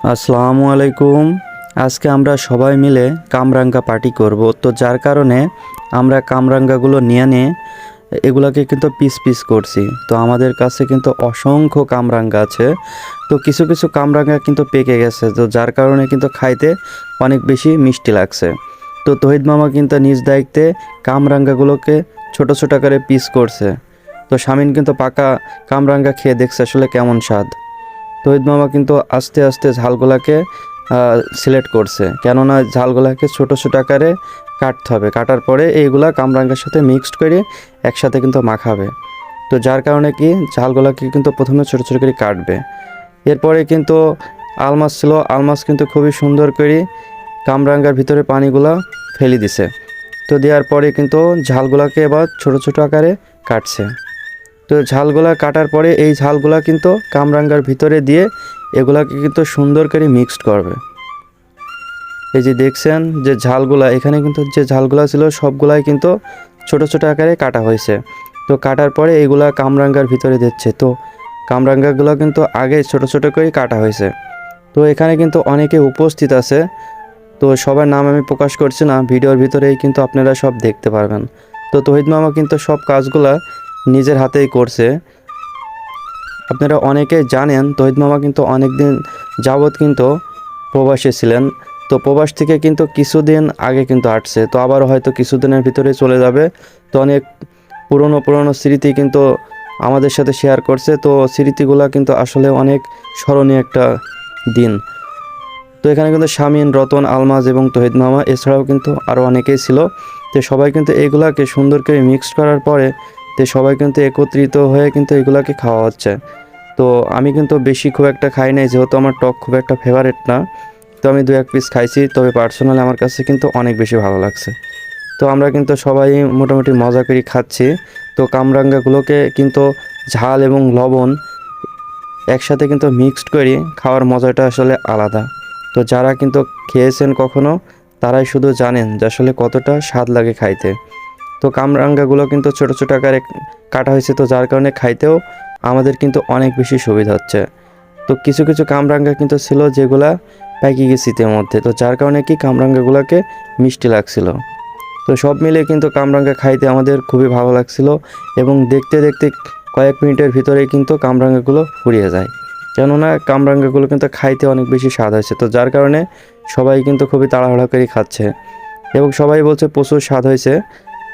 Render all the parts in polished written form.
আসসালামু আলাইকুম। আজকে আমরা সবাই মিলে কামরাঙ্গা পার্টি করব, তো যার কারণে আমরা কামরাঙ্গাগুলো নিয়ে এগুলাকে কিন্তু পিস পিস করছি। তো আমাদের কাছে কিন্তু অসংখ্য কামরাঙ্গা আছে, তো কিছু কিছু কামরাঙ্গা কিন্তু পেকে গেছে, তো যার কারণে কিন্তু খাইতে অনেক বেশি মিষ্টি লাগছে। তো তহিদ মামা কিন্তু নিজ দায়িত্বে কামরাঙ্গাগুলোকে ছোট ছোট করে পিস করছে। তো শামিন কিন্তু পাকা কামরাঙ্গা খেয়ে দেখছে আসলে কেমন স্বাদ। তহিদ মামা কিন্তু আস্তে আস্তে ঝালগুলাকে সিলেক্ট করছে, কেননা ঝালগুলাকে ছোট ছোট আকারে কাটতে হবে। কাটার পরে এইগুলা কামরাঙ্গার সাথে মিক্সড করে একসাথে কিন্তু মাখাবে। তো যার কারণে কি ঝালগুলাকে কিন্তু প্রথমে ছোট ছোট করে কাটবে। এরপরে কিন্তু আলমাস ছিল, আলমাস কিন্তু খুবই সুন্দর করে কামরাঙ্গার ভিতরে পানিগুলা ফেলে দিছে। তো দেওয়ার পরে কিন্তু ঝালগুলাকে এবার ছোট ছোট আকারে কাটছে। তো ঝালগুলা কাটার পরে এই ঝালগুলা কিন্তু কামরাঙ্গার ভিতরে দিয়ে এগুলাকে কিন্তু সুন্দর করে মিক্সড করবে। এই যে দেখছেন যে ঝালগুলা, এখানে কিন্তু যে ঝালগুলা ছিল সবগুলাই কিন্তু ছোট ছোট আকারে কাটা হয়েছে। তো কাটার পরে এগুলা কামরাঙ্গার ভিতরে দিচ্ছে। তো কামরাঙ্গাগুলো কিন্তু আগে ছোট ছোট করে কাটা হয়েছে। তো এখানে কিন্তু অনেকে উপস্থিত আছে, তো সবার নাম আমি প্রকাশ করছি না, ভিডিওর ভিতরেই কিন্তু আপনারা সব দেখতে পারবেন। তো তহিদ মামা কিন্তু সব কাজগুলা নিজের হাতেই করছে। আপনারা অনেকে জানেন তহিদ মামা কিন্তু অনেক দিন যাবৎ কিন্তু প্রবাসে ছিলেন। তো প্রবাস থেকে কিন্তু কিছুদিন আগে কিন্তু আসছে, তো আবার হয়তো কিছুদিনের ভিতরে চলে যাবে। তো অনেক পুরনো স্মৃতি কিন্তু আমাদের সাথে শেয়ার করছে। তো স্মৃতিগুলো কিন্তু আসলে অনেক স্মরণীয় একটা দিন। তো এখানে কিন্তু শামিন, রতন, আলমাজ এবং তহিদ মামা এছাড়াও কিন্তু আরও অনেকেই ছিল। তো সবাই কিন্তু এগুলাকে সুন্দর করে মিক্সড করার পরে তো সবাই কিন্তু একত্রিত হয়ে কিন্তু এগুলাকে খাওয়া হচ্ছে। তো আমি কিন্তু বেশি খুব একটা খাই নাই, যেহেতু আমার টক খুব একটা ফেভারিট না। তো আমি 2-1 পিস খাইছি, তবে পার্সোনালি আমার কাছে কিন্তু অনেক বেশি ভালো লাগছে। তো আমরা কিন্তু সবাই মোটামুটি মজা করে খাচ্ছি। তো কামরাঙ্গাগুলোকে কিন্তু ঝাল এবং লবণ একসাথে কিন্তু মিক্সড করি, খাওয়ার মজাটা আসলে আলাদা। তো যারা কিন্তু খেয়েছেন কখনো, তারাই শুধু জানেন যে আসলে কতটা স্বাদ লাগে খাইতে। তো কামরাঙ্গাগুলো কিন্তু ছোট ছোট আকারে কাটা হয়েছে, তো যার কারণে খাইতেও আমাদের কিন্তু অনেক বেশি সুবিধা হচ্ছে। তো কিছু কিছু কামরাঙ্গা কিন্তু ছিল যেগুলা পেকে গেছে মধ্যে, তো যার কারণে কি কামরাঙ্গাগুলোকে মিষ্টি লাগছিল। তো সব মিলে কিন্তু কামরাঙ্গা খাইতে আমাদের খুবই ভালো লাগছিল, এবং দেখতে দেখতে কয়েক মিনিটের ভিতরে কিন্তু কামরাঙ্গাগুলো ফুরিয়ে যায়, কেননা কামরাঙ্গাগুলো কিন্তু খাইতে অনেক বেশি স্বাদ হয়েছে। তো যার কারণে সবাই কিন্তু খুবই তাড়াহুড়া করে খাচ্ছে, এবং সবাই বলছে প্রচুর স্বাদ হয়েছে।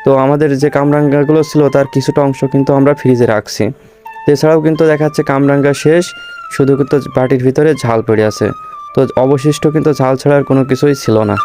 তো আমাদের যে কামরাঙ্গাগুলো ছিল তার কিছুটা অংশ কিন্তু আমরা ফ্রিজে রাখছি। এছাড়াও কিন্তু দেখা যাচ্ছে কামরাঙ্গা শেষ, শুধু কিন্তু বাটির ভিতরে ঝাল পড়ে আছে। তো অবশিষ্ট কিন্তু ঝাল ছাড়ার কোনো কিছুই ছিল না।